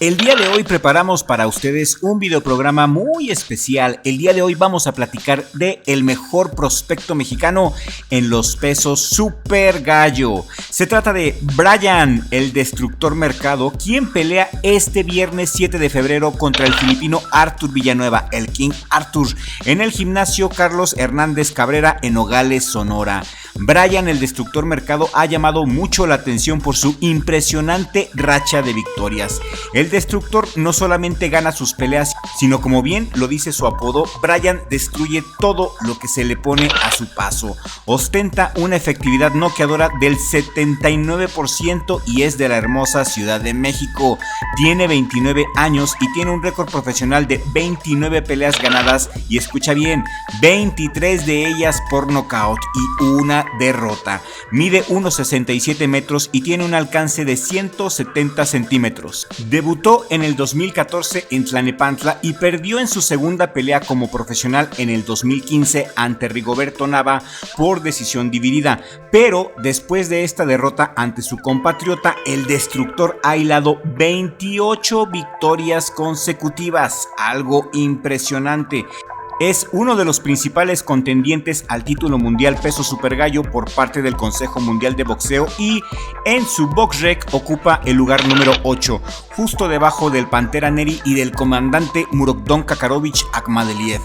El día de hoy preparamos para ustedes un videoprograma muy especial. El día de hoy vamos a platicar de el mejor prospecto mexicano en los pesos Super Gallo. Se trata de Bryan, el Destructor Mercado, quien pelea este viernes 7 de febrero contra el filipino Arthur Villanueva, el King Arthur, en el gimnasio Carlos Hernández Cabrera en Nogales, Sonora. Bryan, el Destructor Mercado, ha llamado mucho la atención por su impresionante racha de victorias. El Destructor no solamente gana sus peleas, sino, como bien lo dice su apodo, Bryan destruye todo lo que se le pone a su paso. Ostenta una efectividad noqueadora del 79% y es de la hermosa Ciudad de México. Tiene 29 años y tiene un récord profesional de 29 peleas ganadas y, escucha bien, 23 de ellas por nocaut y una derrota. Mide 1,67 metros y tiene un alcance de 170 centímetros. Debutó en el 2014 en Tlalnepantla y perdió en su segunda pelea como profesional en el 2015 ante Rigoberto Nava por decisión dividida. Pero después de esta derrota ante su compatriota, el Destructor ha hilado 28 victorias consecutivas, algo impresionante. Es uno de los principales contendientes al título mundial peso super gallo por parte del Consejo Mundial de Boxeo y en su BoxRec ocupa el lugar número 8, justo debajo del Pantera Neri y del comandante Murodjon Kakarovich Akhmadaliev.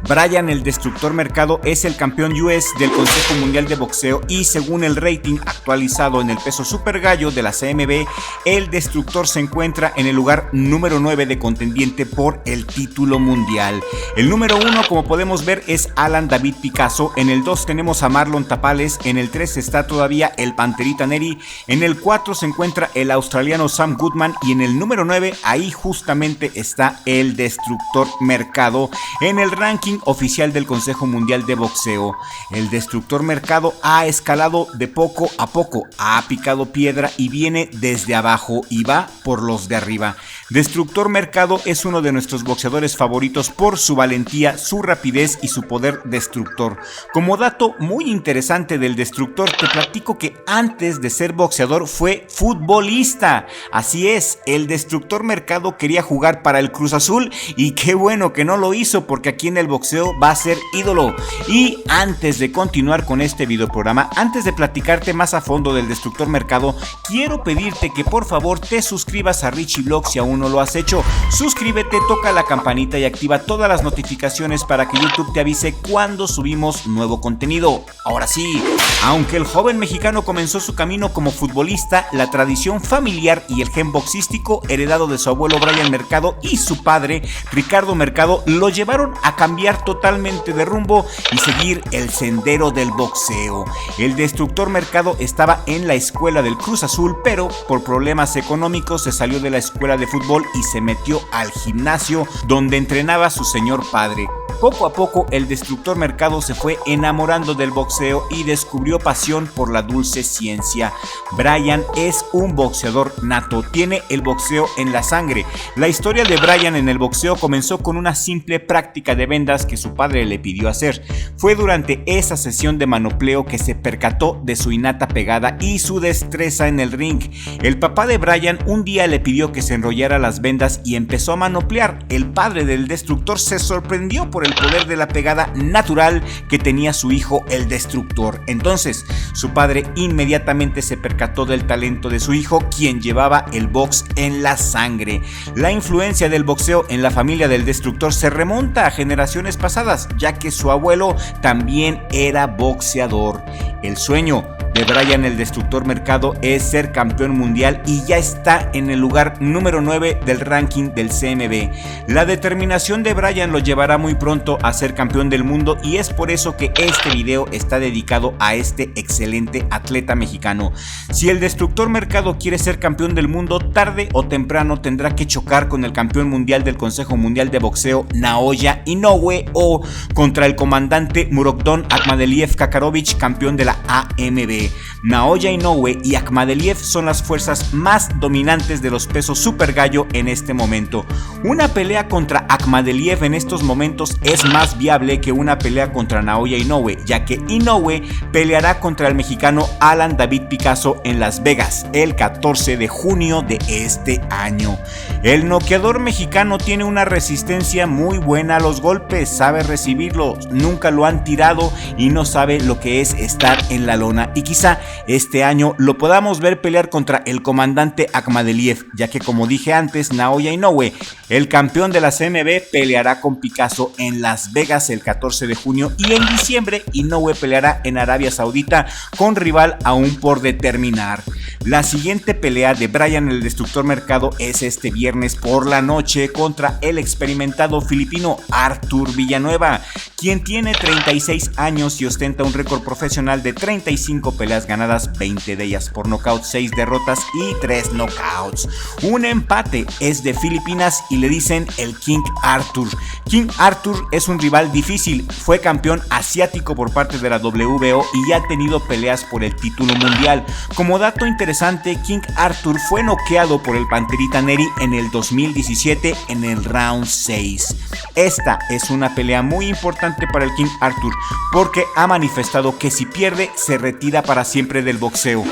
Bryan, el Destructor Mercado, es el campeón US del Consejo Mundial de Boxeo y según el rating actualizado en el peso super gallo de la CMB, el Destructor se encuentra en el lugar número 9 de contendiente por el título mundial. El número 1, como podemos ver, es Alan David Picasso. En el 2 tenemos a Marlon Tapales. En el 3 está todavía el Panterita Neri. En el 4 se encuentra el australiano Sam Goodman. Y en el número 9, ahí justamente está el Destructor Mercado en el ranking oficial del Consejo Mundial de Boxeo. El Destructor Mercado ha escalado de poco a poco, ha picado piedra y viene desde abajo y va por los de arriba. Destructor Mercado es uno de nuestros boxeadores favoritos por su valentía, su rapidez y su poder destructor. Como dato muy interesante del Destructor, te platico que antes de ser boxeador fue futbolista. Así es, el Destructor Mercado quería jugar para el Cruz Azul y qué bueno que no lo hizo, porque aquí en el boxeo va a ser ídolo. Y antes de continuar con este videoprograma, antes de platicarte más a fondo del Destructor Mercado, quiero pedirte que por favor te suscribas a Richie Vlog si aún no lo has hecho. Suscríbete, toca la campanita y activa todas las notificaciones para que YouTube te avise cuando subimos nuevo contenido. Ahora sí, aunque el joven mexicano comenzó su camino como futbolista, la tradición familiar y el gen boxístico heredado de su abuelo Bryan Mercado y su padre Ricardo Mercado lo llevaron a cambiar totalmente de rumbo y seguir el sendero del boxeo. El Destructor Mercado estaba en la escuela del Cruz Azul, pero por problemas económicos se salió de la escuela de fútbol y se metió al gimnasio donde entrenaba su señor padre. Poco a poco el Destructor Mercado se fue enamorando del boxeo y descubrió pasión por la dulce ciencia. Bryan es un boxeador nato, tiene el boxeo en la sangre. La historia de Bryan en el boxeo comenzó con una simple práctica de vendas que su padre le pidió hacer. Fue durante esa sesión de manopleo que se percató de su innata pegada y su destreza en el ring. El papá de Bryan un día le pidió que se enrollara las vendas y empezó a manoplear. El padre del Destructor se sorprendió por el poder de la pegada natural que tenía su hijo el Destructor. Entonces su padre inmediatamente se percató del talento de su hijo, quien llevaba el box en la sangre. La influencia del boxeo en la familia del Destructor se remonta a generaciones pasadas, ya que su abuelo también era boxeador. El sueño de Bryan el Destructor Mercado es ser campeón mundial y ya está en el lugar número 9 del ranking del CMB. La determinación de Bryan lo llevará muy pronto a ser campeón del mundo y es por eso que este video está dedicado a este excelente atleta mexicano. Si el Destructor Mercado quiere ser campeón del mundo, tarde o temprano tendrá que chocar con el campeón mundial del Consejo Mundial de Boxeo, Naoya Inoue, o contra el comandante Murodjon Akhmadaliev Kakarovich, campeón de la AMB. combate. Naoya Inoue y Akhmadaliev son las fuerzas más dominantes de los pesos super gallo en este momento. Una pelea contra Akhmadaliev en estos momentos es más viable que una pelea contra Naoya Inoue, ya que Inoue peleará contra el mexicano Alan David Picasso en Las Vegas el 14 de junio de este año. El noqueador mexicano tiene una resistencia muy buena a los golpes, sabe recibirlos, nunca lo han tirado y no sabe lo que es estar en la lona, y quizá este año lo podamos ver pelear contra el comandante Akhmadaliev, ya que como dije antes, Naoya Inoue, el campeón de la CMB, peleará con Picasso en Las Vegas el 14 de junio, y en diciembre Inoue peleará en Arabia Saudita con rival aún por determinar. La siguiente pelea de Brian el Destructor Mercado es este viernes por la noche contra el experimentado filipino Arthur Villanueva, quien tiene 36 años y ostenta un récord profesional de 35 peleas ganadas, 20 de ellas por nocaut, 6 derrotas y 3 knockouts. Un empate es de Filipinas y le dicen el King Arthur. King Arthur es un rival difícil, fue campeón asiático por parte de la WBO y ha tenido peleas por el título mundial. Como dato interesante, King Arthur fue noqueado por el Panterita Neri en el 2017 en el round 6. Esta es una pelea muy importante para el King Arthur porque ha manifestado que si pierde se retira para siempre del boxeo.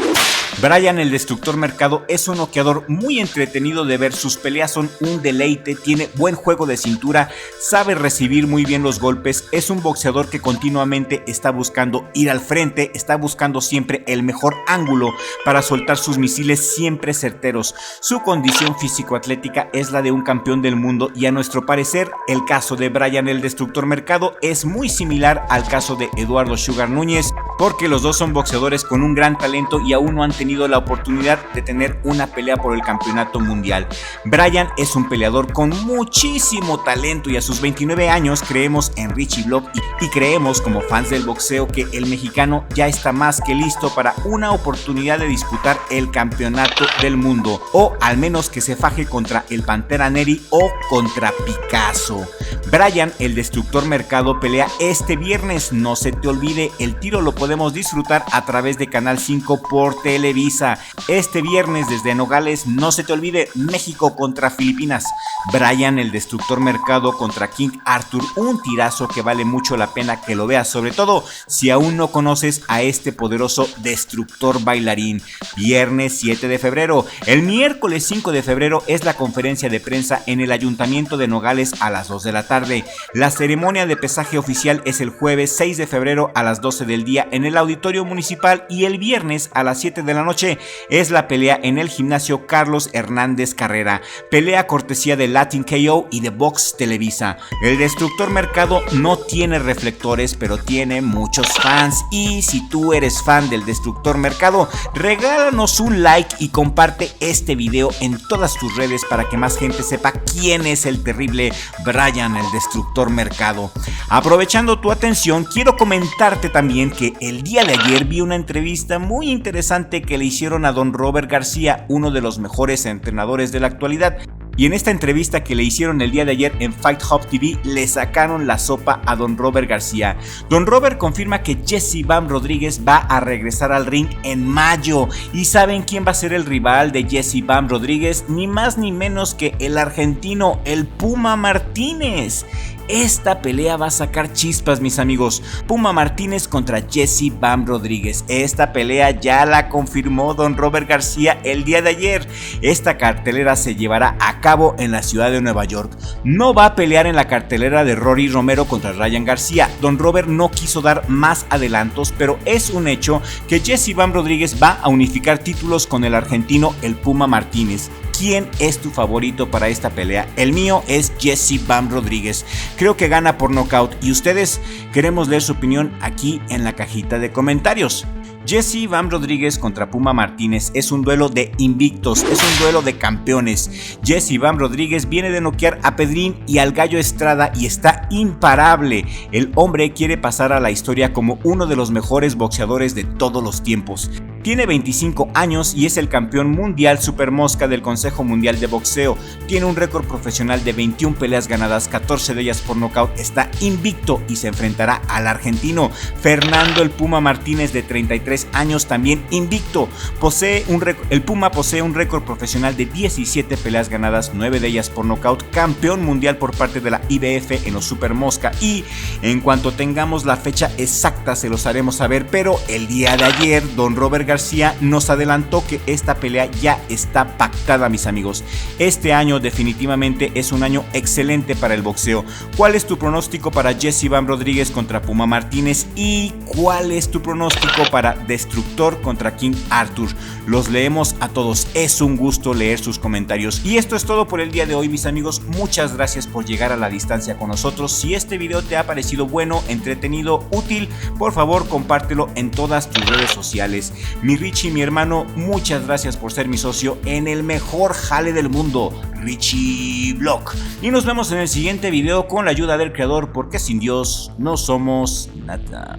Brian el Destructor Mercado es un noqueador muy entretenido de ver, sus peleas son un deleite, tiene buen juego de cintura, sabe recibir muy bien los golpes, es un boxeador que continuamente está buscando ir al frente, está buscando siempre el mejor ángulo para soltar sus misiles siempre certeros. Su condición físico-atlética es la de un campeón del mundo y a nuestro parecer el caso de Brian el Destructor Mercado es muy similar al caso de Eduardo Sugar Núñez, porque los dos son boxeadores con un gran talento y aún no han tenido la oportunidad de tener una pelea por el campeonato mundial. Brian es un peleador con muchísimo talento y a sus 29 años creemos en Richie Block y creemos como fans del boxeo que el mexicano ya está más que listo para una oportunidad de disputar el campeonato del mundo, o al menos que se faje contra el Pantera Neri o contra Picasso. Brian el Destructor Mercado pelea este viernes, no se te olvide, el tiro lo podemos disfrutar a través de Canal 5 por Televisa. Este viernes desde Nogales, no se te olvide, México contra Filipinas. Brian el Destructor Mercado contra King Arthur, un tirazo que vale mucho la pena que lo veas, sobre todo si aún no conoces a este poderoso destructor bailarín. Viernes 7 de febrero. El miércoles 5 de febrero es la conferencia de prensa en el Ayuntamiento de Nogales a las 2 de la tarde. La ceremonia de pesaje oficial es el jueves 6 de febrero a las 12 del día en el Auditorio Municipal, y el viernes a las 7 de la noche es la pelea en el gimnasio Carlos Hernández Carrera, pelea cortesía de Latin KO y de Box Televisa. El Destructor Mercado no tiene reflectores, pero tiene muchos fans, y si tú eres fan del Destructor Mercado, regálanos un like y comparte este video en todas tus redes para que más gente sepa quién es el terrible Brian el Destructor Mercado. Aprovechando tu atención, quiero comentarte también que el día de ayer vi una entrevista muy interesante que le hicieron a Don Robert García, uno de los mejores entrenadores de la actualidad. Y en esta entrevista que le hicieron el día de ayer en Fight Hub TV, le sacaron la sopa a Don Robert García. Don Robert confirma que Jesse Bam Rodríguez va a regresar al ring en mayo. ¿Y saben quién va a ser el rival de Jesse Bam Rodríguez? Ni más ni menos que el argentino, el Puma Martínez. Esta pelea va a sacar chispas, mis amigos. Puma Martínez contra Jesse Bam Rodríguez. Esta pelea ya la confirmó Don Robert García el día de ayer. Esta cartelera se llevará a cabo en la ciudad de Nueva York. No va a pelear en la cartelera de Rory Romero contra Ryan García. Don Robert no quiso dar más adelantos, pero es un hecho que Jesse Bam Rodríguez va a unificar títulos con el argentino, el Puma Martínez. ¿Quién es tu favorito para esta pelea? El mío es Jesse Bam Rodríguez. Creo que gana por nocaut y ustedes queremos leer su opinión aquí en la cajita de comentarios. Jesse Bam Rodríguez contra Puma Martínez es un duelo de invictos, es un duelo de campeones. Jesse Bam Rodríguez viene de noquear a Pedrín y al Gallo Estrada y está imparable. El hombre quiere pasar a la historia como uno de los mejores boxeadores de todos los tiempos. Tiene 25 años y es el campeón mundial supermosca del Consejo Mundial de Boxeo. Tiene un récord profesional de 21 peleas ganadas, 14 de ellas por nocaut. Está invicto y se enfrentará al argentino Fernando el Puma Martínez, de 33 años, también invicto. El Puma posee un récord profesional de 17 peleas ganadas, 9 de ellas por nocaut, campeón mundial por parte de la IBF en los Super Mosca, y en cuanto tengamos la fecha exacta se los haremos saber, pero el día de ayer don Robert García nos adelantó que esta pelea ya está pactada, mis amigos. Este año definitivamente es un año excelente para el boxeo. ¿Cuál es tu pronóstico para Jesse Van Rodríguez contra Puma Martínez? ¿Y cuál es tu pronóstico para Destructor contra King Arthur? Los leemos a todos, es un gusto leer sus comentarios. Y esto es todo por el día de hoy, mis amigos. Muchas gracias por llegar a la distancia con nosotros. Si este video te ha parecido bueno, entretenido, útil, por favor compártelo en todas tus redes sociales. Mi Richie, mi hermano, muchas gracias por ser mi socio en el mejor jale del mundo, Richie Blog. Y nos vemos en el siguiente video con la ayuda del creador, porque sin Dios no somos nada.